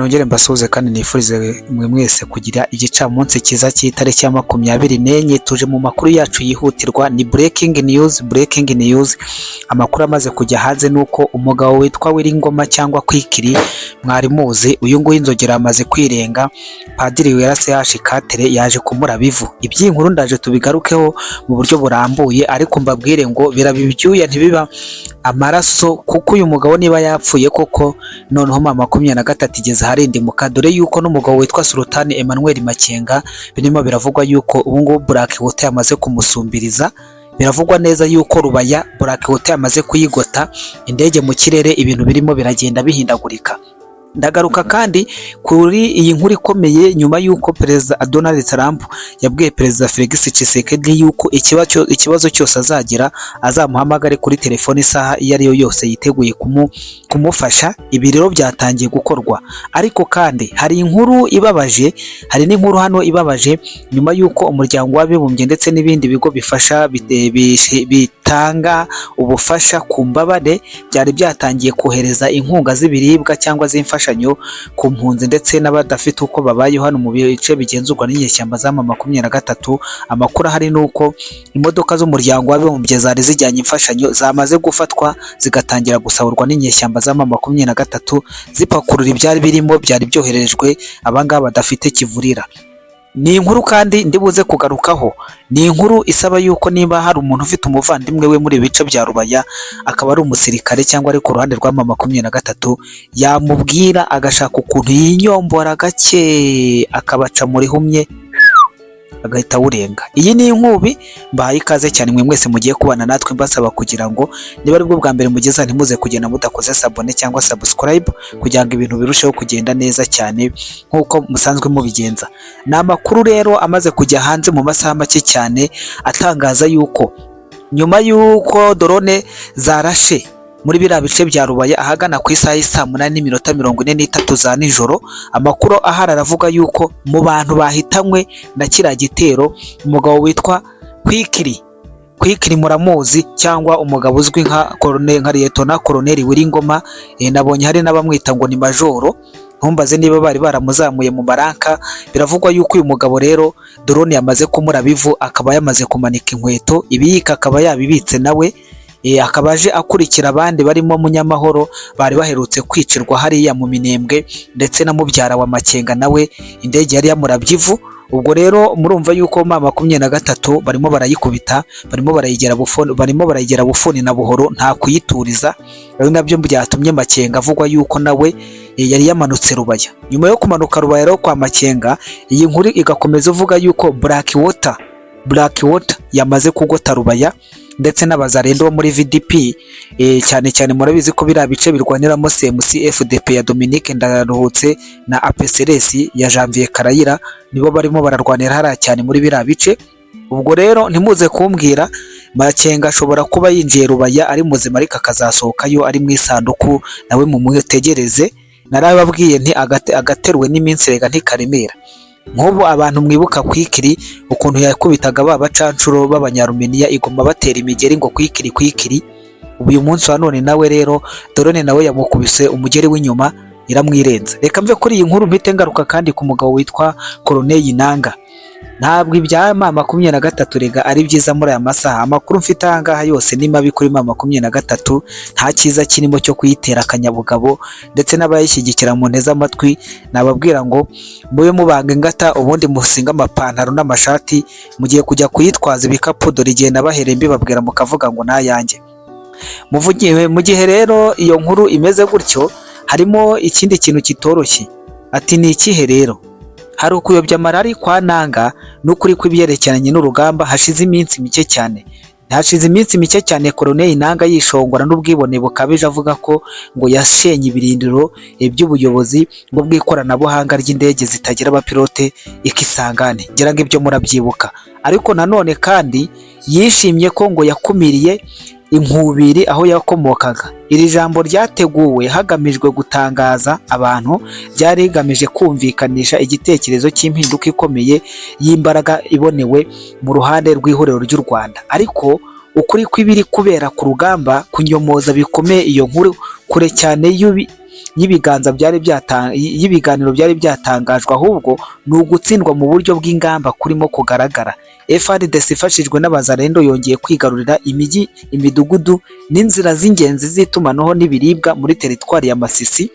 Nongere mbasuhuze kandi nifurize mwe mwese kugira igicamunsi cyiza cy'itariki ya 24 tuje mu makuru yacu yihutirwa. Ni breaking news. Amakuru amaze kujya hanze nuko umugabo witwa Wiringoma cyangwa Kwikiri mwari muzi, uyu nguyu inzogera amaze kwirenga. Padiri Wera CH Katere yaje kumura bivu. Iby'inkuru ndaje tubigarukeho mu buryo burambuye, ariko mbabwire ngo birabibyuya ntibiba amaraso, kuko uyu mugabo niba yapfuye koko noneho 23 igeze harindi muka, dore yuko n'umugabo witwa Sultan Emmanuel Makenga birimo biravugwa yuko ubu ngubu Black Water yamaze kumusumbiriza. Biravugwa neza yuko Rubaya Black Water yamaze kuyigota indege mu kirere, ibintu birimo biragenda bihindagurika. Ndagaruka kandi kuri iyi nkuru ikomeye nyuma yuko Perezida Donald Trump yabwiye Perezida Felix Tshisekedi yuko ikibazo cyose azagira azamuhamagare kuri telefone isaha iyo ari yo yose yiteguye kumufasha. Ibi rero byatangiye gukorwa, ariko kandi hari inkuru ibabaje, hari n'inkuru hano ibabaje nyuma yuko umuryango w'abibumbye ndetse n'ibindi bigo bifasha bitanga ubufasha ku mbabare byari byatangiye kohereza inkunga z'ibiribwa cyangwa z'imfashanyo ku mpunzi ndetse n'abadafite uko babayeho hano mu bice bigenzurwa n'inyeshyamba za M23. Amakuru ahari nuko imodoka z'umuryango w'abibumbye zari zijyanye imfashanyo zamaze gufatwa zigatangira gusahurwa n'inyeshyamba za M23 zipakurura ibyari birimo byari byoherejwe abangaba badafite kivurira. Ni inkuru kandi ndibuze kugarukaho, ni inkuru isaba yuko niba hari umuntu ufite umuvandimwe we muri bice bya Rubaya akaba ari umusirikare cyangwa ari ku ruhande rwa M23 yamubwira agashaka ukuntu yinyombora gake akabaca muri humye agahita wurenga. Iyi ni inkubi mbaye ikaze cyane mwe mwese mugiye kubana natwe, mbasaba kugira ngo niba ari bwo bwa mbere mugeza ntimuze kugenda mudakoze sabone cyangwa subscribe kugira ngo ibintu birusheho kugenda neza cyane nkuko musanzwe mubigenza. Ni amakuru rero amaze kujya hanze mu masaha make cyane atangaza yuko nyuma yuko drone zarashe muri biriya bice bya Rubaya ahagana ku isaha y'isa 8:43 za nijoro, amakuru ahari aravuga yuko mu bantu bahitanywe na kiriya gitero umugabo witwa Kwikiri muramuzi, cyangwa umugabo uzwi nka Lieutenant Colonel Wiringoma. Nabonye hari n'abamwita ngo ni majoro, ntumbaze niba bari baramuzamuye mu maranka. Biravugwa yuko uyu mugabo rero drone yamaze kumura bivu, akaba yamaze kumanika inkweto, ibiyika akaba yabibitse nawe. Akaba aje akurikira abandi barimo Munyamahoro bari baherutse kwicirwa hariya mu Minembwe, ndetse na mubyara wa Makenga nawe indege yari yamurabye ivu. Ubwo rero murumva yuko M23 barimo barayikubita, barimo barayigera bufuni na buhoro nta kuyituriza. Ari nabyo byatumye Makenga avugwa yuko nawe yari yamanutse Rubaya. Nyuma yo kumanuka Rubaya rero kwa Makenga, iyi nkuru igakomeza uvuga yuko Black Water yamaze kugota Rubaya ndetse n'abazarendo bo muri VDP. Cyane cyane murabizi ko biriya bice birwaniramo CMC FDP ya Dominique Ndaruhutse na APCRS ya Janvier Karayira nibo barimo bararwanira hariya cyane muri biriya bice. Ubwo rero ntimuze kumbwira Makenga ashobora kuba yinjiye Rubaya ari muzima ariko akazasohokayo ari mu isanduku, nawe mumutegereze. Narababwiye nti agaterwe n'iminsi rega ntikaremera. Nk'ubu abantu mwibuka Kwikiri ukuntu yakubitaga babacancuro b'abanyarumeniya igoma batera imigeri ngo Kwikiri. Uyu munsi wa none nawe rero drone nawe yamukubise umugeri w'inyuma iramwirenza. Reka mve kuri iyi nkuru mpite ngaruka kandi ku mugabo witwa Colonel Nanga. Ntabwo ibya M23 rega ari byiza muri aya masaha. Amakuru mfite ahangaha yose ni mabi kuri M23, nta cyiza kirimo cyo kuyitera akanyabugabo, ndetse n'abayishyigikira mu nteza amatwi nababwira ngo mube mubanga ingata ubundi musinga amapantaro n'amashati mugiye kujya kuyitwaza ibikapu, dore igihe nabahereye mbibabwira mukavuga ngo nayanjye. Mu gihe rero iyo nkuru imeze gutyo, harimo ikindi kintu kitoroshye. Ati ni ikihe rero? Hari ukuyobya amarari kwa Nanga n'ukuri kw'ibyerekeranye n'urugamba. Hashize iminsi mike cyane Colonel Nanga yishongora n'ubwibone bukabije, avuga ko ngo yashenye ibirindiro by'ubuyobozi bwo bw'ikoranabuhanga ry'indege zitagira abapilote ikisangane. Ngira ngo ibyo murabyibuka. Ariko nanone kandi yishimye ko ngo yakumiriye inkubiri aho yakomokaga. Iri jambo ryateguwe hagamijwe gutangaza abantu, byari rigamije kumvikanisha igitekerezo cy'impinduka ikomeye y'imbaraga ibonewe mu ruhande rw'ihuriro ry'u Rwanda. Ariko ukuri kw'ibiri kubera ku rugamba kunyomoza bikomeye iyo nkuru kure cyane y'ibiganiro byari byatangajwe, ahubwo ni ugutsindwa mu buryo bw'ingamba kurimo kugaragara. FARDC ifashijwe n'abazarendo yongeye kwigarurira imijyi, imidugudu n'inzira z'ingenzi z'itumanaho n'ibiribwa muri teritwari ya Masisi,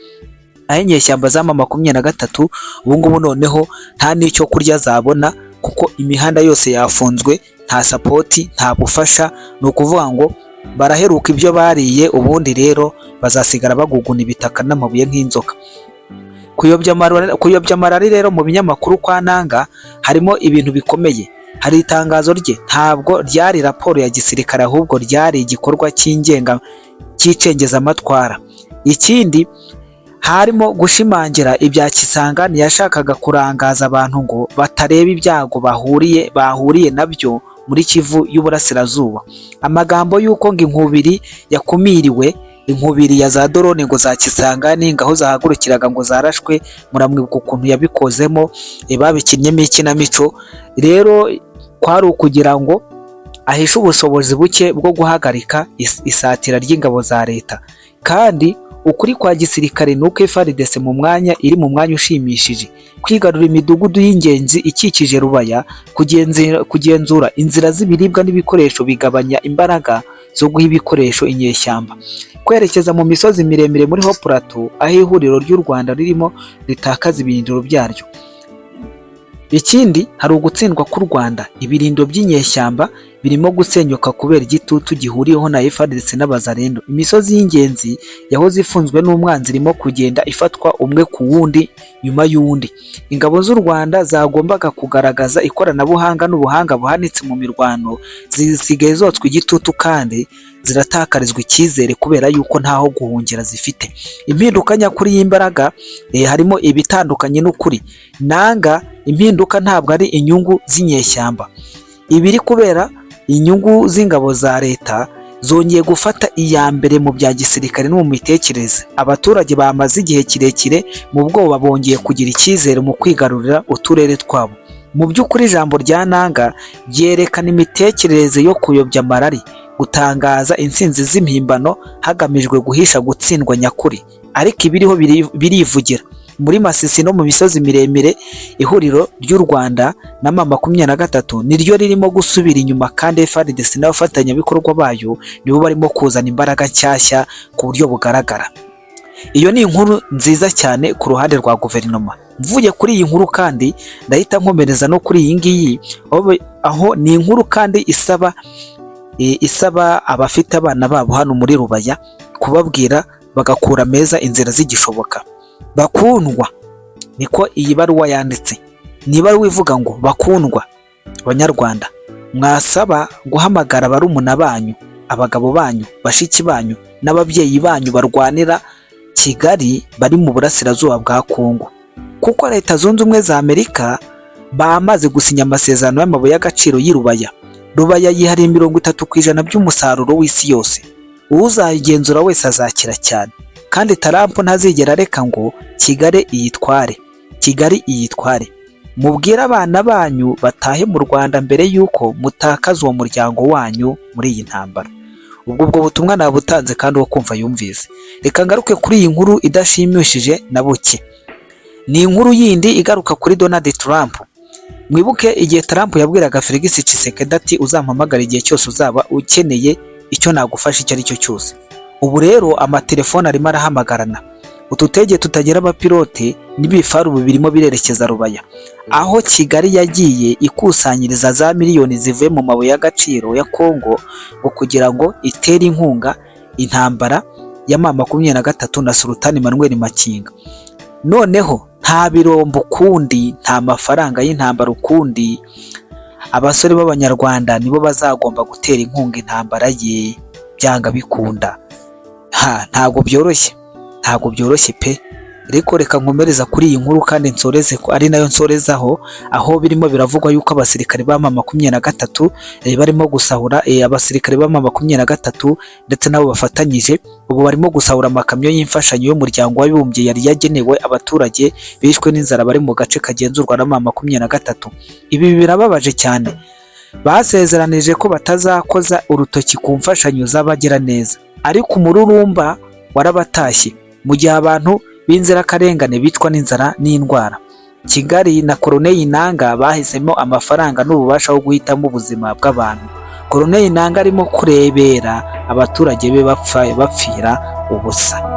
aho inyeshyamba za M23 ubu ngubu noneho nta n'icyo kurya zabona kuko imihanda yose yafunzwe, nta sapoti, nta bufasha. Ni ukuvuga ngo baraheruka ibyo bariye, ubundi rero bazasigara baguguna ibitaka n'amabuye nk'inzoka. Kuyobya amarari rero mu binyamakuru kwa Nanga harimo ibintu bikomeye. Hari itangazo rye ntabwo ryari raporo ya gisirikare, ahubwo ryari igikorwa cy'icengezamatwara. Ikindi harimo gushimangira ibya Kisangani yashakaga kurangaza abantu ngo batareba ibyago bahuriye nabyo muri Kivu y'Uburasirazuba. Amagambo y'uko ngo inkubiri yakumiriwe, inkubiri ya za drone ngo za Kisangani ngaho zahagurukiraga ngo zarashwe, muramwibuka ukuntu yabikozemo, babikinnyemo ikinamico. Rero kwari ukugira ngo ahishe ubushobozi buke bwo guhagarika isatira ry'ingabo za leta. Kandi ukuri kwa gisirikare nuko FARDC iri mu mwanya ushimishije, kwigarura imidugudu y'ingenzi ikikije Rubaya, kugenzura inzira z'ibiribwa n'ibikoresho bigabanya imbaraga zo guha ibikoresho inyeshyamba, kwerekeza mu misozi miremire muri Haut Plateau aho ihuriro ry'u Rwanda ririmo ritakaza ibirindiro byaryo. Ikindi hari ugutsindwa k'u Rwanda, ibirindiro by'inyeshyamba birimo gusenyuka kubera igitutu gihuriyeho na FARDC n'abazarendo. Imisozi y'ingenzi yahoze ifunzwe n'umwanzi irimo kugenda ifatwa umwe ku wundi nyuma y'undi. Ingabo z'u Rwanda zagombaga kugaragaza ikoranabuhanga n'ubuhanga buhanitse mu mirwano zisigaye zotswa igitutu kandi ziratakarizwa icyizere kubera yuko ntaho guhungira zifite. Impinduka nyakuri y'imbaraga harimo ibitandukanye n'ukuri. Nanga impinduka ntabwo ari inyungu z'inyeshyamba, ibiri kubera inyungu z'ingabo za leta zongeye gufata iya mbere mu bya gisirikare no mu mitekerereze. Abaturage bamaze igihe kirekire mu bwoba bongeye kugira icyizere mu kwigarurira uturere twabo. Mu by'ukuri ijambo rya Nanga byerekana imitekerereze yo kuyobya amarari, gutangaza intsinzi z'impimbano hagamijwe guhisha gutsindwa nyakuri. Ariko ibiriho birivugira. Muri Masisi no mu misozi miremire, ihuriro ry'u Rwanda na M23 niryo ririmo gusubira inyuma, kandi FARDC n'abafatanyabikorwa bayo nibo barimo kuzana imbaraga nshyashya ku buryo bugaragara. Iyo ni inkuru nziza cyane ku ruhande rwa guverinoma. Mvuye kuri iyi nkuru kandi ndahita nkomereza no kuri iyi ngiyi, aho ni inkuru kandi isaba abafite abana babo hano muri Rubaya kubabwira bagakura meza inzira zigishoboka. Bakundwa, niko iyi baruwa yanditse. Ni ibaruwa ivuga ngo bakundwa Banyarwanda, mwasaba guhamagara barumuna banyu, abagabo banyu, bashiki banyu n'ababyeyi banyu barwanira Kigali bari mu burasirazuba bwa Kongo, kuko Leta Zunze Ubumwe za Amerika bamaze gusinya amasezerano y'amabuye y'agaciro y'Irubaya. Rubaya yihariye 30% by'umusaruro w'isi yose. Uzayigenzura wese azakira cyane, kandi Trump ntazigera areka ngo Kigali iyitware. Mubwire abana banyu batahe mu Rwanda mbere yuko mutakaza uwo muryango wanyu muri iyi ntambara. Ubwo butumwa nabutanze kandi wo kumva yumvise. Reka ngaruke kuri iyi nkuru idashimishije na buke. Ni inkuru yindi igaruka kuri Donald Trump. Mwibuke igihe Trump yabwiraga Felix Tshisekedi ati uzampamagara igihe cyose uzaba ukeneye icyo nagufasha icyo ari cyo cyose. Ubu rero amatelefone arimo arahamagarana. Ututege tutagira abapilote n'ibifaru birimo birerekeza Rubaya, aho Kigali yagiye ikusanyiriza za miliyoni zivuye mu mabuye y'agaciro ya Kongo ngo kugira ngo itere inkunga intambara ya M23 na Sultan Emmanuel Makinga. Noneho nta birombo ukundi, nta mafaranga y'intambara ukundi, abasore b'Abanyarwanda nibo bazagomba gutera inkunga intambara ye byanga bikunda. Ntago byoroshye pe. Reko reka nkomereza kuri iyi nkuru kandi nsoreze ko ari nayo nsorezaho, aho birimo biravugwa yuko abasirikare ba M23 barimo gusahura abasirikare ba M23 ndetse nabo bafatanyije ubu barimo gusahura amakamyo y'imfashanyo y'umuryango w'abibumbye yari yagenewe abaturage bishwe n'inzara bari mu gace kagenzurwa na M23. Ibi birababaje cyane. Basezeranije ko batazakoza urutoki ku mfashanyo z'abagira neza, ariko umururumba warabatashye. mu gihe abantu b'inzirakarengane bicwa n'inzara n'indwara. Kigali na Corneille Nangaa bahisemo amafaranga n'ububasha bwo guhitamo ubuzima bw'abantu. Corneille Nangaa arimo kurebera abaturage be bapfira ubusa.